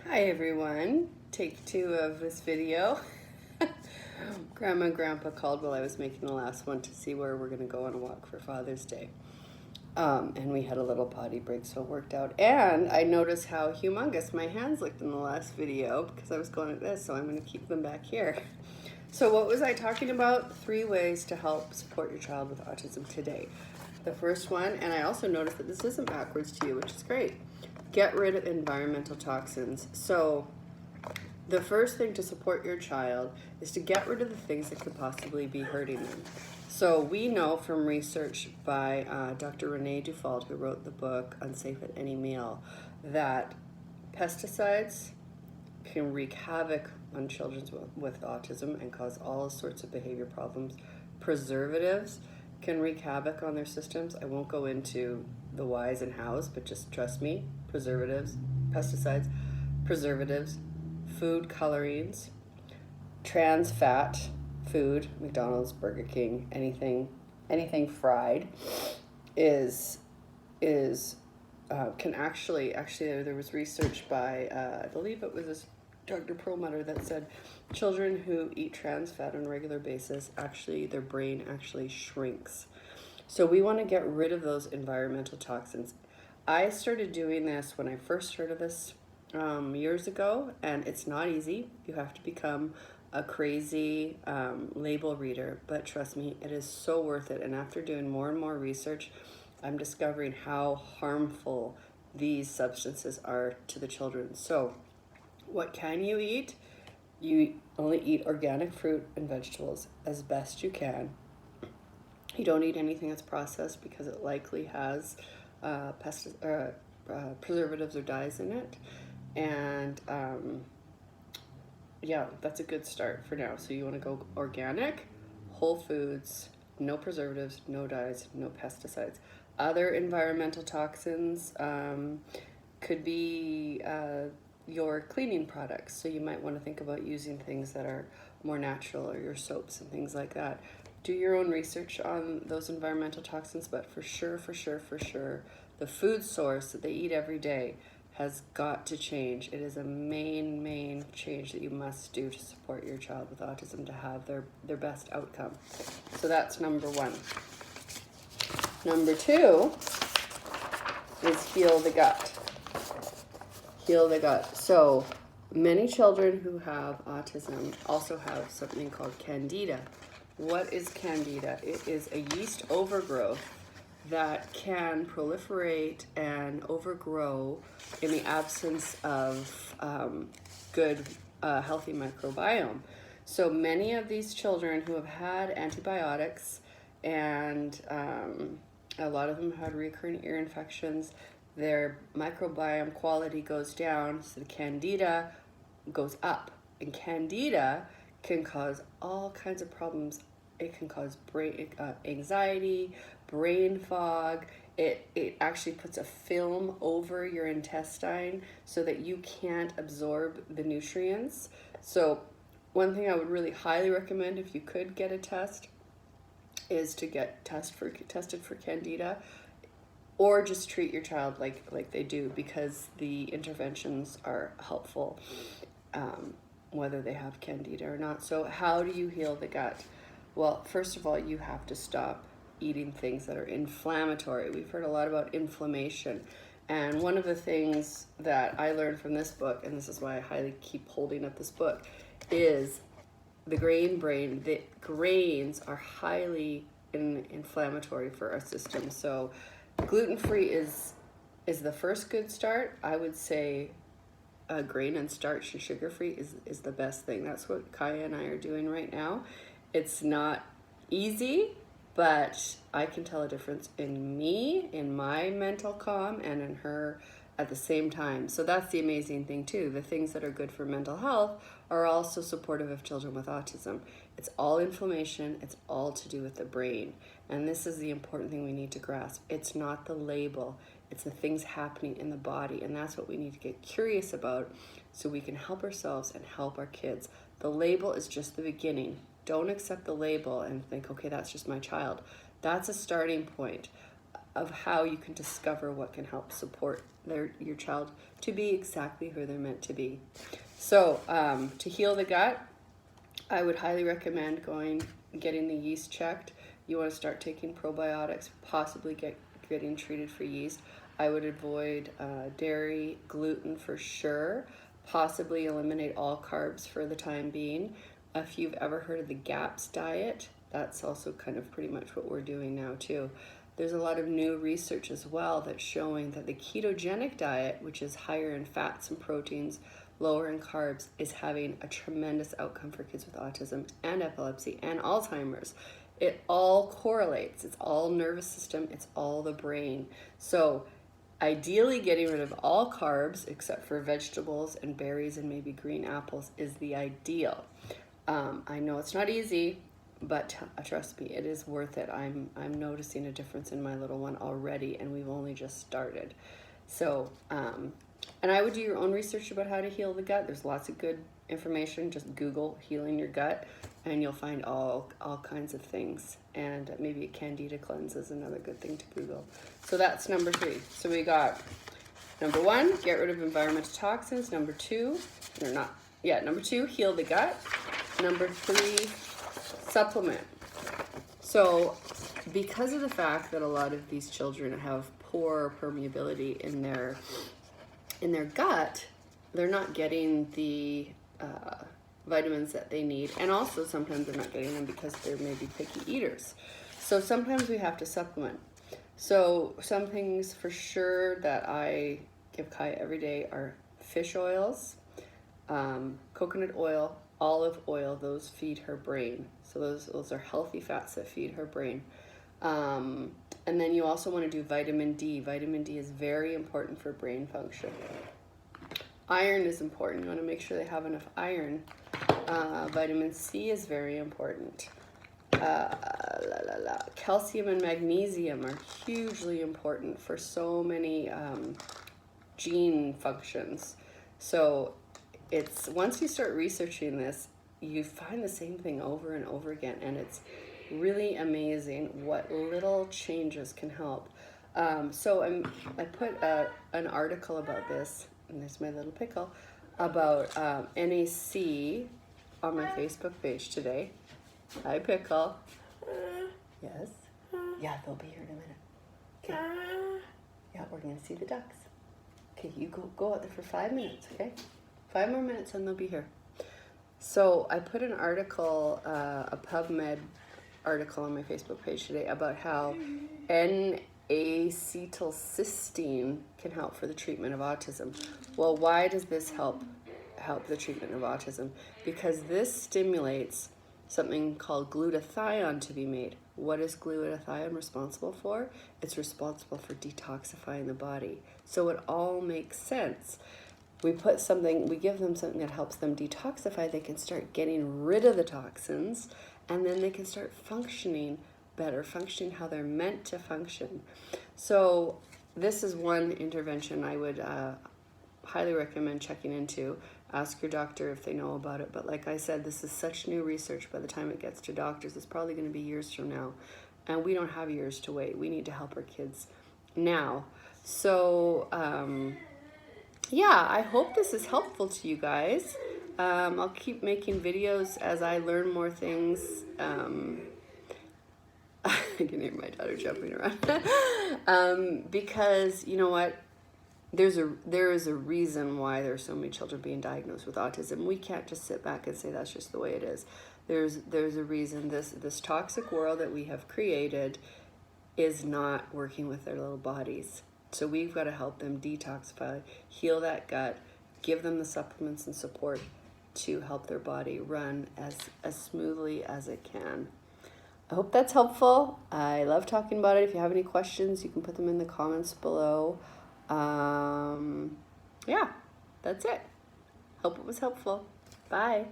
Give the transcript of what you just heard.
Hi everyone, take 2 of this video. Grandma and Grandpa called while I was making the last one to see where we're going to go on a walk for Father's Day. And we had a little potty break, so it worked out. And I noticed how humongous my hands looked in the last video because I was going like this, so I'm going to keep them back here. So what was I talking about? 3 ways to help support your child with autism today. The first one, and I also noticed that this isn't backwards to you, which is great. Get rid of environmental toxins. So the first thing to support your child is to get rid of the things that could possibly be hurting them. So we know from research by Dr. Renee Dufault, who wrote the book Unsafe at Any Meal, that pesticides can wreak havoc on children with autism and cause all sorts of behavior problems. Preservatives can wreak havoc on their systems. I won't go into the whys and hows, but just trust me. Preservatives, pesticides, preservatives, food colorings, trans fat food, McDonald's, Burger King, anything fried can actually there was research by I believe it was this Dr. Perlmutter that said children who eat trans fat on a regular basis, their brain actually shrinks. So we want to get rid of those environmental toxins. I started doing this when I first heard of this years ago, and it's not easy. You have to become a crazy label reader, but trust me, it is so worth it. And after doing more and more research, I'm discovering how harmful these substances are to the children. So what can you eat? You only eat organic fruit and vegetables as best you can. You don't eat anything that's processed because it likely has preservatives or dyes in it. And yeah, that's a good start for now. So you want to go organic, whole foods, no preservatives, no dyes, no pesticides. Other environmental toxins could be your cleaning products. So you might want to think about using things that are more natural, or your soaps and things like that. Do your own research on those environmental toxins, but for sure, the food source that they eat every day has got to change. It is a main change that you must do to support your child with autism to have their best outcome. So that's number 1. Number 2 is heal the gut. Heal the gut. So many children who have autism also have something called candida. What is candida? It is a yeast overgrowth that can proliferate and overgrow in the absence of good, healthy microbiome. So many of these children who have had antibiotics, and a lot of them had recurrent ear infections, their microbiome quality goes down, so the candida goes up. And candida can cause all kinds of problems. It can cause brain anxiety, brain fog. It actually puts a film over your intestine so that you can't absorb the nutrients. So one thing I would really highly recommend, if you could get a test, is to get tested for candida, or just treat your child like they do, because the interventions are helpful whether they have candida or not. So how do you heal the gut? Well, first of all, you have to stop eating things that are inflammatory. We've heard a lot about inflammation. And one of the things that I learned from this book, and this is why I highly keep holding up this book, is the brain. The grains are highly inflammatory for our system. So gluten-free is the first good start. I would say grain and starch and sugar-free is the best thing. That's what Kaya and I are doing right now. It's not easy, but I can tell a difference in me, in my mental calm, and in her at the same time. So that's the amazing thing too. The things that are good for mental health are also supportive of children with autism. It's all inflammation. It's all to do with the brain. And this is the important thing we need to grasp. It's not the label. It's the things happening in the body. And that's what we need to get curious about so we can help ourselves and help our kids. The label is just the beginning. Don't accept the label and think, okay, that's just my child. That's a starting point. of how you can discover what can help support your child to be exactly who they're meant to be. So to heal the gut, I would highly recommend getting the yeast checked. You want to start taking probiotics, possibly getting treated for yeast. I would avoid dairy, gluten for sure, possibly eliminate all carbs for the time being. If you've ever heard of the GAPS diet, that's also kind of pretty much what we're doing now too. There's a lot of new research as well that's showing that the ketogenic diet, which is higher in fats and proteins, lower in carbs, is having a tremendous outcome for kids with autism and epilepsy and Alzheimer's. It all correlates. It's all nervous system. It's all the brain. So ideally getting rid of all carbs except for vegetables and berries and maybe green apples is the ideal. I know it's not easy, but trust me, it is worth it. I'm noticing a difference in my little one already, and we've only just started. So, and I would do your own research about how to heal the gut. There's lots of good information. Just Google healing your gut, and you'll find all kinds of things. And maybe a candida cleanse is another good thing to Google. So that's number 3. So we got number 1, get rid of environmental toxins. Number 2, number 2, heal the gut. Number 3, supplement. So because of the fact that a lot of these children have poor permeability in their gut, they're not getting the vitamins that they need, and also sometimes they're not getting them because they're maybe picky eaters. So sometimes we have to supplement. So some things for sure that I give Kai every day are fish oils, coconut oil, olive oil. Those feed her brain. So those are healthy fats that feed her brain. And then you also want to do vitamin D. Vitamin D is very important for brain function. Iron is important. You want to make sure they have enough iron. Vitamin C is very important. Calcium and magnesium are hugely important for so many gene functions. So it's once you start researching this, you find the same thing over and over again, and it's really amazing what little changes can help. So I put an article about this, and there's my little pickle, about NAC on my Facebook page today. Hi, Pickle. Yes? Yeah, they'll be here in a minute. Okay. Yeah, we're going to see the ducks. Okay, you go out there for 5 minutes, okay? 5 more minutes and they'll be here. So I put an article, a PubMed article on my Facebook page today about how N-acetylcysteine can help for the treatment of autism. Well, why does this help the treatment of autism? Because this stimulates something called glutathione to be made. What is glutathione responsible for? It's responsible for detoxifying the body. So it all makes sense. We give them something that helps them detoxify. They can start getting rid of the toxins, and then they can start functioning better, functioning how they're meant to function. So this is one intervention I would highly recommend checking into. Ask your doctor if they know about it. But like I said, this is such new research. By the time it gets to doctors, it's probably going to be years from now. And we don't have years to wait. We need to help our kids now. So, yeah, I hope this is helpful to you guys. I'll keep making videos as I learn more things. I can hear my daughter jumping around. Because, you know what? There is a reason why there are so many children being diagnosed with autism. We can't just sit back and say that's just the way it is. There's a reason. This toxic world that we have created is not working with their little bodies. So we've got to help them detoxify, heal that gut, give them the supplements and support to help their body run as smoothly as it can. I hope that's helpful. I love talking about it. If you have any questions, you can put them in the comments below. Yeah, that's it. Hope it was helpful. Bye.